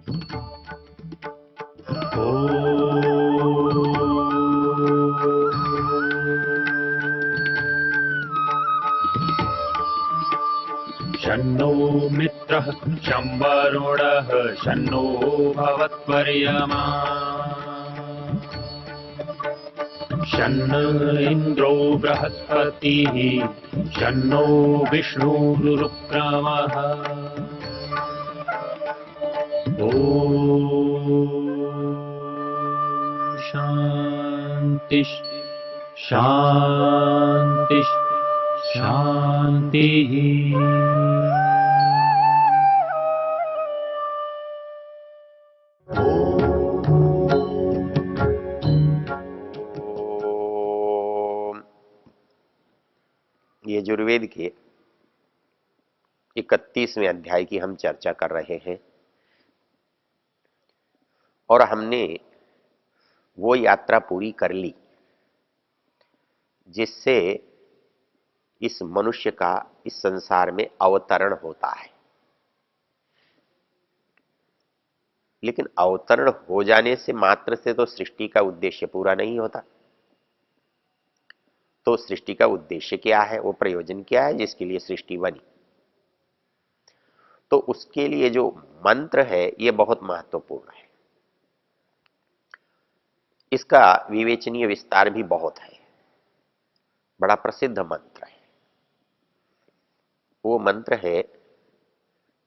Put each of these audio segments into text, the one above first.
शन्नो मित्रः शं वरुणः शन्नो भवत्वर्यमा शन्न इन्द्रो बृहस्पतिः शन्नो विष्णुरुक्रमः ॐ शान्ति शान्ति शान्तिः। यजुर्वेद के 31वें अध्याय की हम चर्चा कर रहे हैं और हमने वो यात्रा पूरी कर ली जिससे इस मनुष्य का इस संसार में अवतरण होता है। लेकिन अवतरण हो जाने से मात्र से तो सृष्टि का उद्देश्य पूरा नहीं होता। तो सृष्टि का उद्देश्य क्या है, वो प्रयोजन क्या है जिसके लिए सृष्टि बनी, तो उसके लिए जो मंत्र है ये बहुत महत्वपूर्ण है। इसका विवेचनीय विस्तार भी बहुत है, बड़ा प्रसिद्ध मंत्र है। वो मंत्र है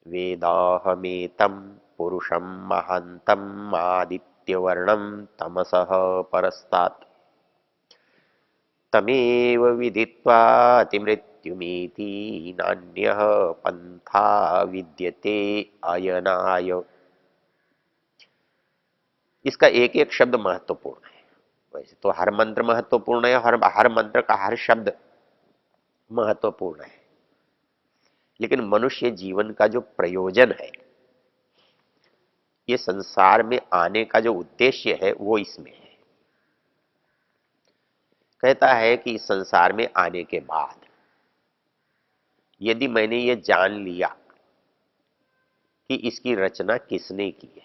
वेदाहमेतं पुरुषं महान्तम् आदित्यवर्णं तमसः परस्तात् तमेव विदित्वा अतिमृत्युमिति नान्यः पंथा विद्यते अयनाय। इसका एक एक शब्द महत्वपूर्ण है। वैसे तो हर मंत्र महत्वपूर्ण है, हर मंत्र का हर शब्द महत्वपूर्ण है, लेकिन मनुष्य जीवन का जो प्रयोजन है, ये संसार में आने का जो उद्देश्य है वो इसमें है। कहता है कि इस संसार में आने के बाद यदि मैंने ये जान लिया कि इसकी रचना किसने की है,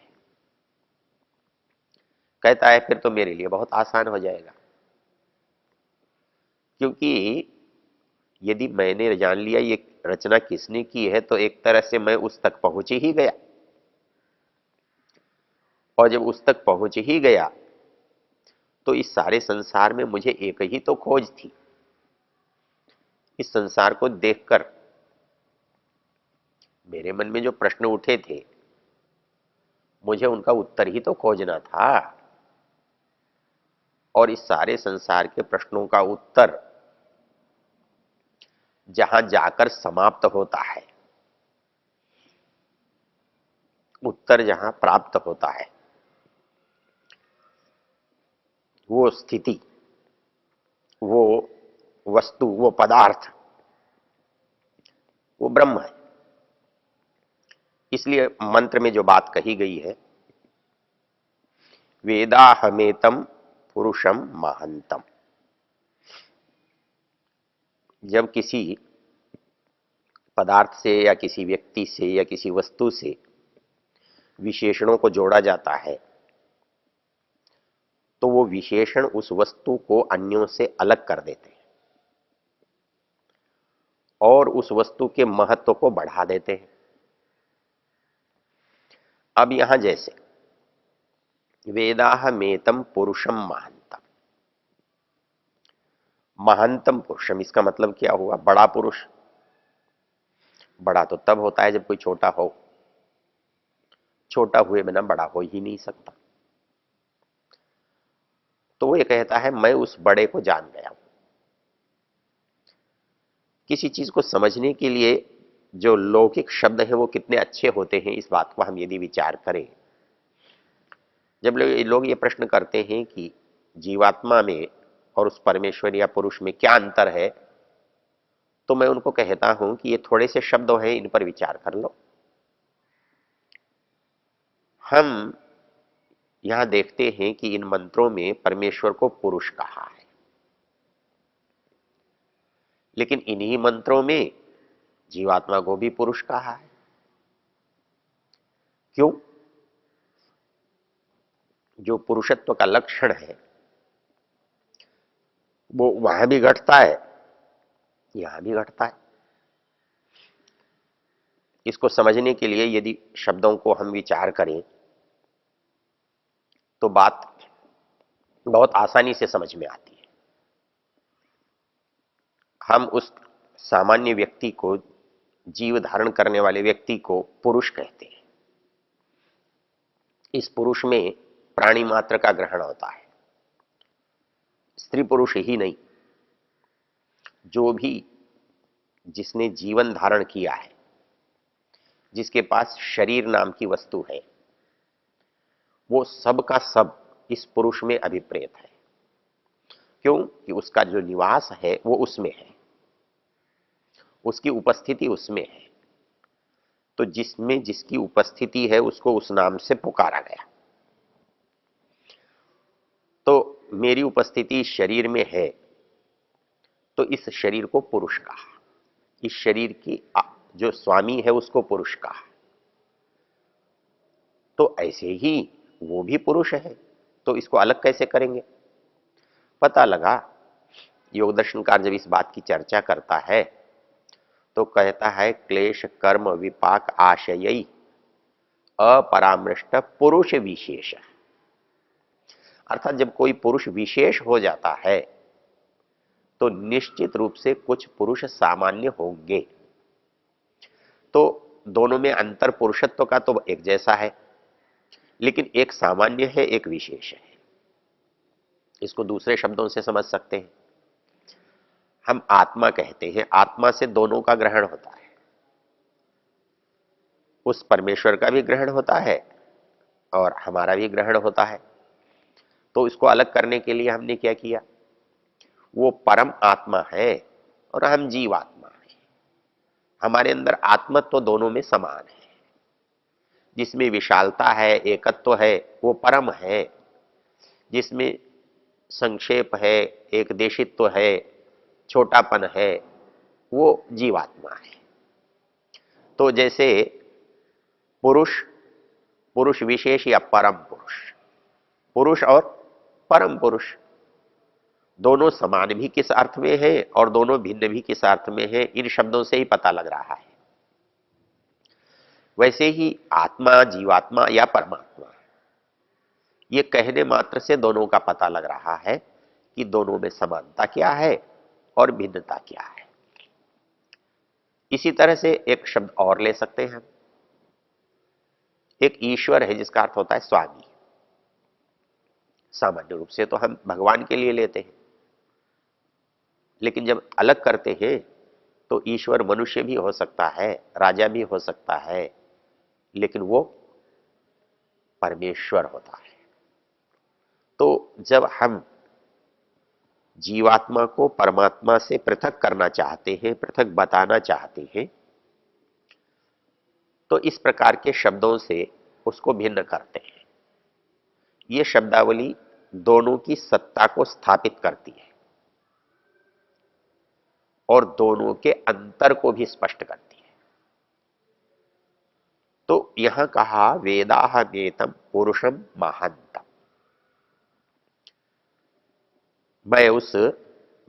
कहता है फिर तो मेरे लिए बहुत आसान हो जाएगा। क्योंकि यदि मैंने जान लिया ये रचना किसने की है तो एक तरह से मैं उस तक पहुंच ही गया, और जब उस तक पहुंच ही गया तो इस सारे संसार में मुझे एक ही तो खोज थी। इस संसार को देखकर मेरे मन में जो प्रश्न उठे थे, मुझे उनका उत्तर ही तो खोजना था। और इस सारे संसार के प्रश्नों का उत्तर जहां जाकर समाप्त होता है, उत्तर जहां प्राप्त होता है, वो स्थिति, वो वस्तु, वो पदार्थ, वो ब्रह्म है। इसलिए मंत्र में जो बात कही गई है, वेदाहमेतम पुरुषम महांतम। जब किसी पदार्थ से या किसी व्यक्ति से या किसी वस्तु से विशेषणों को जोड़ा जाता है तो वो विशेषण उस वस्तु को अन्यों से अलग कर देते हैं और उस वस्तु के महत्व को बढ़ा देते हैं। अब यहां जैसे वेदाहमेतम पुरुषम महांतम, महानतम पुरुषम, इसका मतलब क्या हुआ? बड़ा पुरुष। बड़ा तो तब होता है जब कोई छोटा हो, छोटा हुए बिना बड़ा हो ही नहीं सकता। तो वो ये कहता है मैं उस बड़े को जान गया हूं। किसी चीज को समझने के लिए जो लौकिक शब्द है वो कितने अच्छे होते हैं, इस बात को हम यदि विचार करें। जब लोग ये प्रश्न करते हैं कि जीवात्मा में और उस परमेश्वर या पुरुष में क्या अंतर है, तो मैं उनको कहता हूं कि ये थोड़े से शब्द हैं, इन पर विचार कर लो। हम यहां देखते हैं कि इन मंत्रों में परमेश्वर को पुरुष कहा है, लेकिन इन्हीं मंत्रों में जीवात्मा को भी पुरुष कहा है। क्यों? जो पुरुषत्व का लक्षण है वो वहां भी घटता है, यहां भी घटता है। इसको समझने के लिए यदि शब्दों को हम विचार करें तो बात बहुत आसानी से समझ में आती है। हम उस सामान्य व्यक्ति को, जीव धारण करने वाले व्यक्ति को पुरुष कहते हैं। इस पुरुष में प्राणी मात्र का ग्रहण होता है, स्त्री पुरुष ही नहीं। जो भी जिसने जीवन धारण किया है, जिसके पास शरीर नाम की वस्तु है, वो सब का सब इस पुरुष में अभिप्रेत है। क्यों कि उसका जो निवास है वो उसमें है, उसकी उपस्थिति उसमें है। तो जिसमें जिसकी उपस्थिति है उसको उस नाम से पुकारा गया। तो मेरी उपस्थिति शरीर में है तो इस शरीर को पुरुष कहा, इस शरीर की जो स्वामी है उसको पुरुष कहा। तो ऐसे ही वो भी पुरुष है, तो इसको अलग कैसे करेंगे? पता लगा, योग दर्शनकार जब इस बात की चर्चा करता है तो कहता है क्लेश कर्म विपाक आशयई अपरामृष्ट पुरुष विशेष। अर्थात जब कोई पुरुष विशेष हो जाता है तो निश्चित रूप से कुछ पुरुष सामान्य होंगे। तो दोनों में अंतर पुरुषत्व का तो एक जैसा है, लेकिन एक सामान्य है, एक विशेष है। इसको दूसरे शब्दों से समझ सकते हैं। हम आत्मा कहते हैं, आत्मा से दोनों का ग्रहण होता है। उस परमेश्वर का भी ग्रहण होता है और हमारा भी ग्रहण होता है। तो इसको अलग करने के लिए हमने क्या किया? वो परम आत्मा है और हम जीवात्मा है। हमारे अंदर आत्मत्व तो दोनों में समान है। जिसमें विशालता है, एकत्व है, वो परम है। जिसमें संक्षेप है, एक देशित्व है, छोटापन है, वो जीवात्मा है। तो जैसे पुरुष, पुरुष विशेष या परम पुरुष, पुरुष और परम पुरुष दोनों समान भी किस अर्थ में है और दोनों भिन्न भी किस अर्थ में है, इन शब्दों से ही पता लग रहा है। वैसे ही आत्मा, जीवात्मा या परमात्मा, ये कहने मात्र से दोनों का पता लग रहा है कि दोनों में समानता क्या है और भिन्नता क्या है। इसी तरह से एक शब्द और ले सकते हैं। एक ईश्वर है जिसका अर्थ होता है स्वामी। सामान्य रूप से तो हम भगवान के लिए लेते हैं, लेकिन जब अलग करते हैं तो ईश्वर मनुष्य भी हो सकता है, राजा भी हो सकता है, लेकिन वो परमेश्वर होता है। तो जब हम जीवात्मा को परमात्मा से पृथक करना चाहते हैं, पृथक बताना चाहते हैं, तो इस प्रकार के शब्दों से उसको भिन्न करते हैं। ये शब्दावली दोनों की सत्ता को स्थापित करती है और दोनों के अंतर को भी स्पष्ट करती है। तो यहां कहा वेदाहमेतम पुरुषम महांतम, मैं उस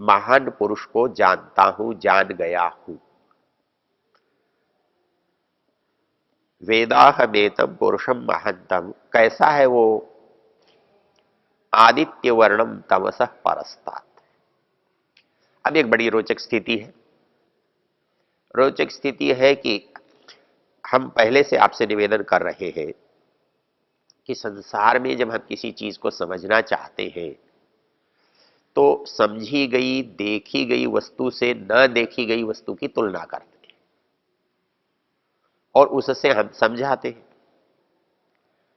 महान पुरुष को जानता हूं, जान गया हूं। वेदाहमेतम पुरुषम महांतम, कैसा है वो? आदित्य वर्णम तमसः परस्तात्। अब एक बड़ी रोचक स्थिति है। रोचक स्थिति है कि हम पहले से आपसे निवेदन कर रहे हैं कि संसार में जब हम किसी चीज को समझना चाहते हैं तो समझी गई, देखी गई वस्तु से न देखी गई वस्तु की तुलना करते हैं और उससे हम समझाते हैं।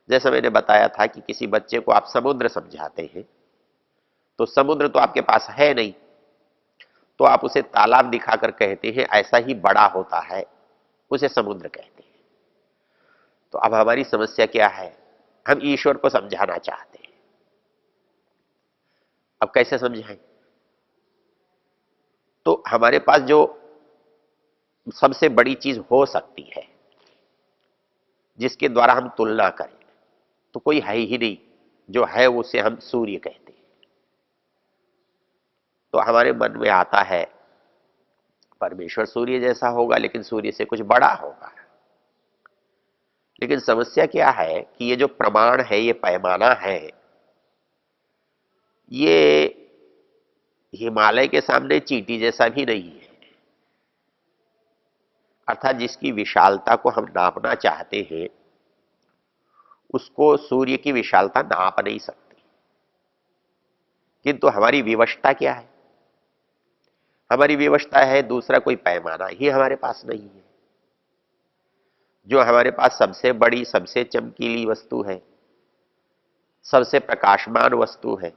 जैसा मैंने बताया था कि किसी बच्चे को आप समुद्र समझाते हैं तो समुद्र तो आपके पास है नहीं, तो आप उसे तालाब दिखाकर कहते हैं ऐसा ही बड़ा होता है, उसे समुद्र कहते हैं। तो अब हमारी समस्या क्या है? हम ईश्वर को समझाना चाहते हैं। अब कैसे समझाएं? तो हमारे पास जो सबसे बड़ी चीज हो सकती है जिसके द्वारा हम तुलना करें, तो कोई है ही नहीं जो है उसे हम सूर्य कहते हैं। तो हमारे मन में आता है परमेश्वर सूर्य जैसा होगा, लेकिन सूर्य से कुछ बड़ा होगा। लेकिन समस्या क्या है कि ये जो प्रमाण है, ये पैमाना है, ये हिमालय के सामने चींटी जैसा भी नहीं है। अर्थात जिसकी विशालता को हम नापना चाहते हैं, उसको सूर्य की विशालता नाप नहीं सकते। किंतु हमारी विवशता क्या है? हमारी विवशता है दूसरा कोई पैमाना ही हमारे पास नहीं है। जो हमारे पास सबसे बड़ी, सबसे चमकीली वस्तु है, सबसे प्रकाशमान वस्तु है,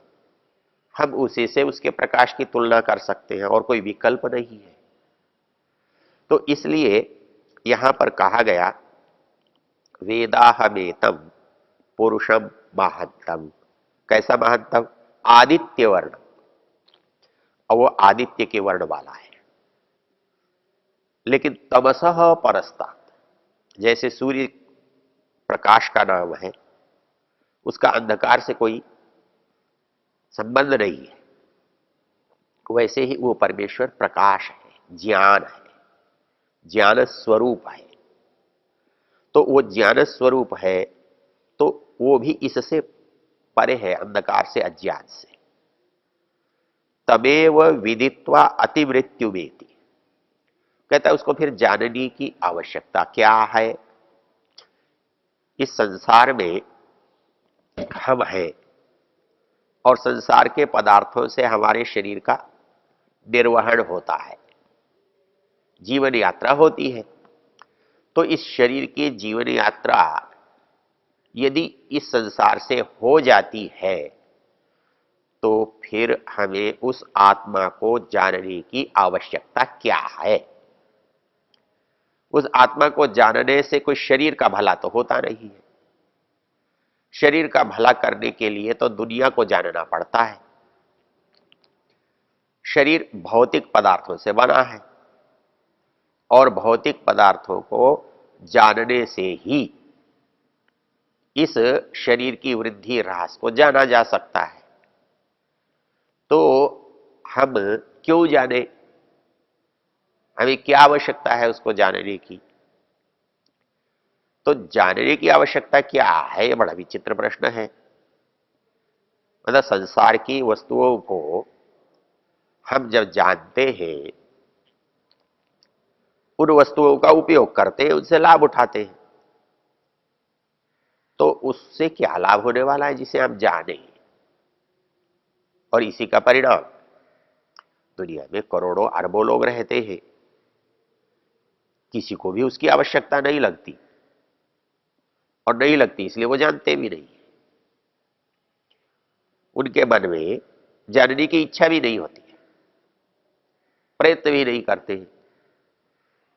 हम उसी से उसके प्रकाश की तुलना कर सकते हैं और कोई विकल्प नहीं है। तो इसलिए यहां पर कहा गया वेदाहमेतम पुरुषम महंतम। कैसा महंतम? आदित्य वर्ण, और वो आदित्य के वर्ण वाला है। लेकिन तमसः परस्तात्, जैसे सूर्य प्रकाश का नाम है, उसका अंधकार से कोई संबंध नहीं है, वैसे ही वो परमेश्वर प्रकाश है, ज्ञान है, ज्ञान स्वरूप है। तो वो ज्ञान स्वरूप है, तो वो भी इससे परे है, अंधकार से, अज्ञान से। तमेव विदित्वा अतिमृत्युमेति, कहता है उसको फिर जानने की आवश्यकता क्या है। इस संसार में हम हैं और संसार के पदार्थों से हमारे शरीर का निर्वहन होता है, जीवन यात्रा होती है। तो इस शरीर की जीवन यात्रा यदि इस संसार से हो जाती है, तो फिर हमें उस आत्मा को जानने की आवश्यकता क्या है। उस आत्मा को जानने से कोई शरीर का भला तो होता नहीं है। शरीर का भला करने के लिए तो दुनिया को जानना पड़ता है। शरीर भौतिक पदार्थों से बना है और भौतिक पदार्थों को जानने से ही इस शरीर की वृद्धि ह्रास को जाना जा सकता है। तो हम क्यों जाने? हमें क्या आवश्यकता है उसको जानने की? तो जानने की आवश्यकता क्या है, ये बड़ा विचित्र प्रश्न है। मतलब संसार की वस्तुओं को हम जब जानते हैं, उन वस्तुओं का उपयोग करते हैं, उनसे लाभ उठाते हैं, तो उससे क्या लाभ होने वाला है जिसे हम जाने? और इसी का परिणाम, दुनिया में करोड़ों अरबों लोग रहते हैं, किसी को भी उसकी आवश्यकता नहीं लगती, और नहीं लगती इसलिए वो जानते भी नहीं। उनके मन में जानने की इच्छा भी नहीं होती है, प्रयत्न भी नहीं करते हैं।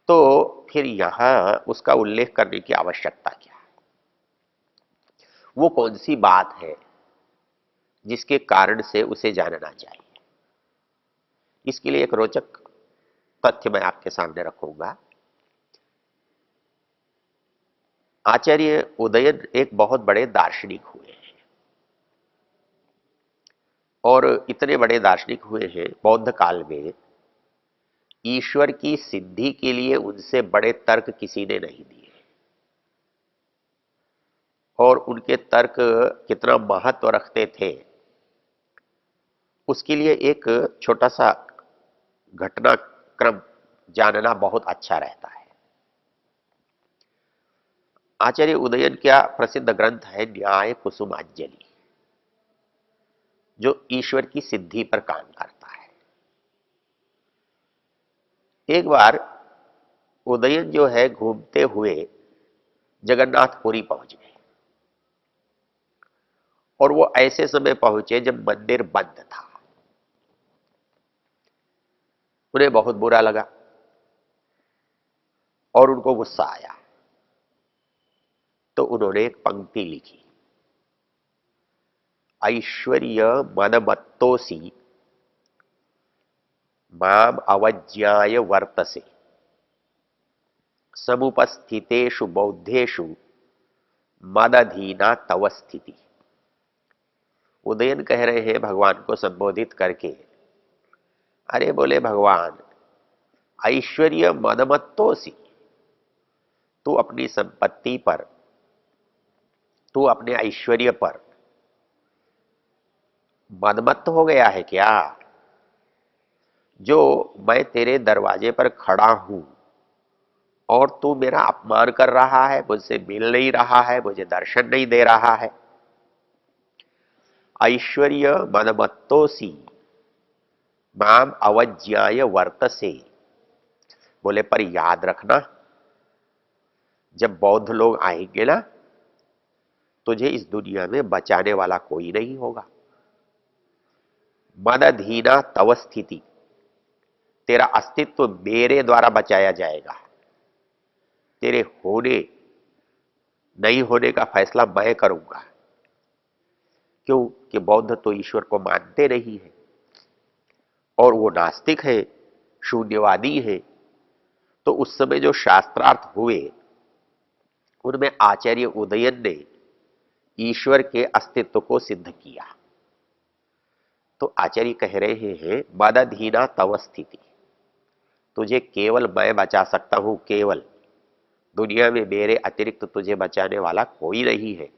तो फिर यहां उसका उल्लेख करने की आवश्यकता क्या है? वो कौन सी बात है जिसके कारण से उसे जानना चाहिए? इसके लिए एक रोचक तथ्य मैं आपके सामने रखूंगा। आचार्य उदयन एक बहुत बड़े दार्शनिक हुए हैं, और इतने बड़े दार्शनिक हुए हैं, बौद्ध काल में ईश्वर की सिद्धि के लिए उनसे बड़े तर्क किसी ने नहीं दिए। और उनके तर्क कितना महत्व रखते थे, उसके लिए एक छोटा सा घटनाक्रम जानना बहुत अच्छा रहता है। आचार्य उदयन का प्रसिद्ध ग्रंथ है न्याय कुसुमांजलि, जो ईश्वर की सिद्धि पर काम करता है। एक बार उदयन जो है घूमते हुए जगन्नाथपुरी पहुंच गए, और वो ऐसे समय पहुंचे जब मंदिर बंद था। उन्हें बहुत बुरा लगा और उनको गुस्सा आया। तो उन्होंने एक पंक्ति लिखी, ऐश्वर्य मनमत्तोसी माम अवज्ञाय वर्तसे समुपस्थितेषु बौद्धेषु मदधीना तव स्थिति। उदयन कह रहे हैं भगवान को संबोधित करके, अरे बोले भगवान, ऐश्वर्य मदमत्तोसी, तू अपनी संपत्ति पर, तू अपने ऐश्वर्य पर मदमत्त हो गया है क्या? जो मैं तेरे दरवाजे पर खड़ा हूं और तू मेरा अपमान कर रहा है, मुझसे मिल नहीं रहा है, मुझे दर्शन नहीं दे रहा है। ऐश्वर्य मदमत्तोसी माम अवज्ञाय वर्तसे। बोले पर याद रखना, जब बौद्ध लोग आएंगे ना, तुझे इस दुनिया में बचाने वाला कोई नहीं होगा। मदधीना तव स्थिति, तेरा अस्तित्व मेरे द्वारा बचाया जाएगा। तेरे होने नहीं होने का फैसला मैं करूंगा। क्यों कि बौद्ध तो ईश्वर को मानते नहीं है और वो नास्तिक है, शून्यवादी है। तो उस समय जो शास्त्रार्थ हुए उनमें आचार्य उदयन ने ईश्वर के अस्तित्व को सिद्ध किया। तो आचार्य कह रहे हैं मदधीना तव स्थिति, तुझे केवल मैं बचा सकता हूं, केवल। दुनिया में मेरे अतिरिक्त तुझे बचाने वाला कोई नहीं है,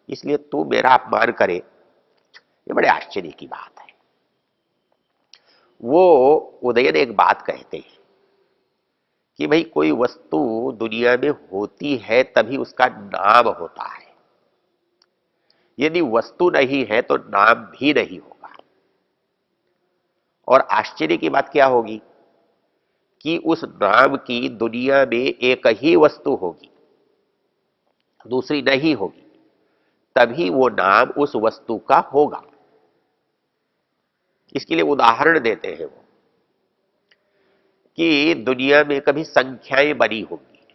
इसलिए तू मेरा अपमान करे, ये बड़े आश्चर्य की बात है। वो उदयन एक बात कहते हैं कि भाई कोई वस्तु दुनिया में होती है तभी उसका नाम होता है, यदि वस्तु नहीं है तो नाम भी नहीं होगा। और आश्चर्य की बात क्या होगी कि उस नाम की दुनिया में एक ही वस्तु होगी, दूसरी नहीं होगी, तभी वो नाम उस वस्तु का होगा। इसके लिए उदाहरण देते हैं वो कि दुनिया में कभी संख्याएं बनी होंगी,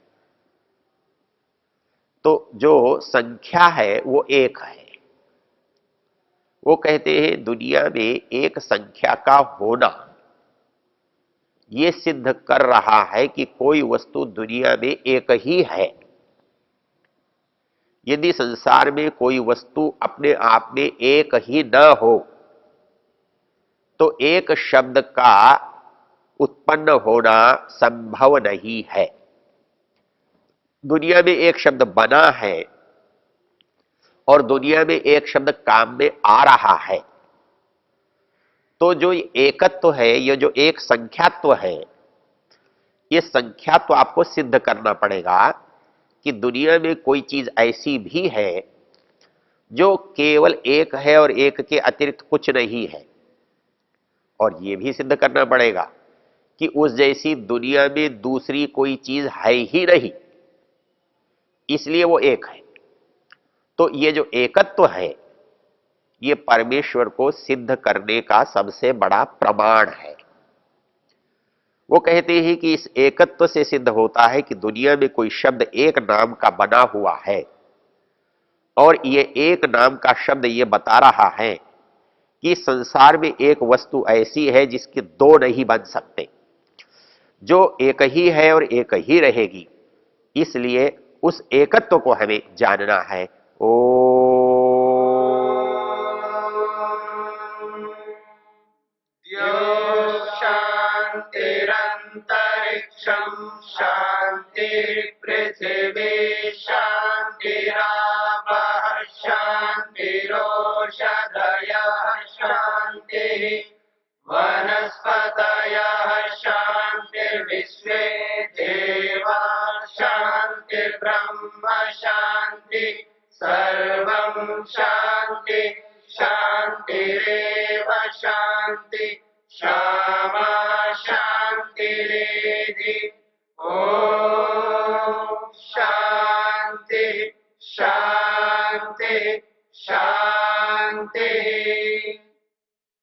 तो जो संख्या है वो एक है। वो कहते हैं दुनिया में एक संख्या का होना ये सिद्ध कर रहा है कि कोई वस्तु दुनिया में एक ही है। यदि संसार में कोई वस्तु अपने आप में एक ही न हो तो एक शब्द का उत्पन्न होना संभव नहीं है। दुनिया में एक शब्द बना है और दुनिया में एक शब्द काम में आ रहा है, तो जो एकत्व है, ये जो एक संख्यात्व है, ये संख्यात्व आपको सिद्ध करना पड़ेगा कि दुनिया में कोई चीज ऐसी भी है जो केवल एक है और एक के अतिरिक्त कुछ नहीं है। और ये भी सिद्ध करना पड़ेगा कि उस जैसी दुनिया में दूसरी कोई चीज है ही नहीं, इसलिए वो एक है। तो ये जो एकत्व है ये परमेश्वर को सिद्ध करने का सबसे बड़ा प्रमाण है। वो कहते हैं कि इस एकत्व से सिद्ध होता है कि दुनिया में कोई शब्द एक नाम का बना हुआ है और ये एक नाम का शब्द ये बता रहा है कि संसार में एक वस्तु ऐसी है जिसके दो नहीं बन सकते, जो एक ही है और एक ही रहेगी। इसलिए उस एकत्व को हमें जानना है। ओ शांतिरंतरिक्षं शांतिर्पृथिवी शांतिरापः शांतिरोषधयः शांतिः वनस्पतयः शांतिर्विश्वे देवाः शांतिर्ब्रह्म शांति सर्वं शांति शांतिरेव शांति क्षमा शांतिरेधि। ओम शांति शांति शांति।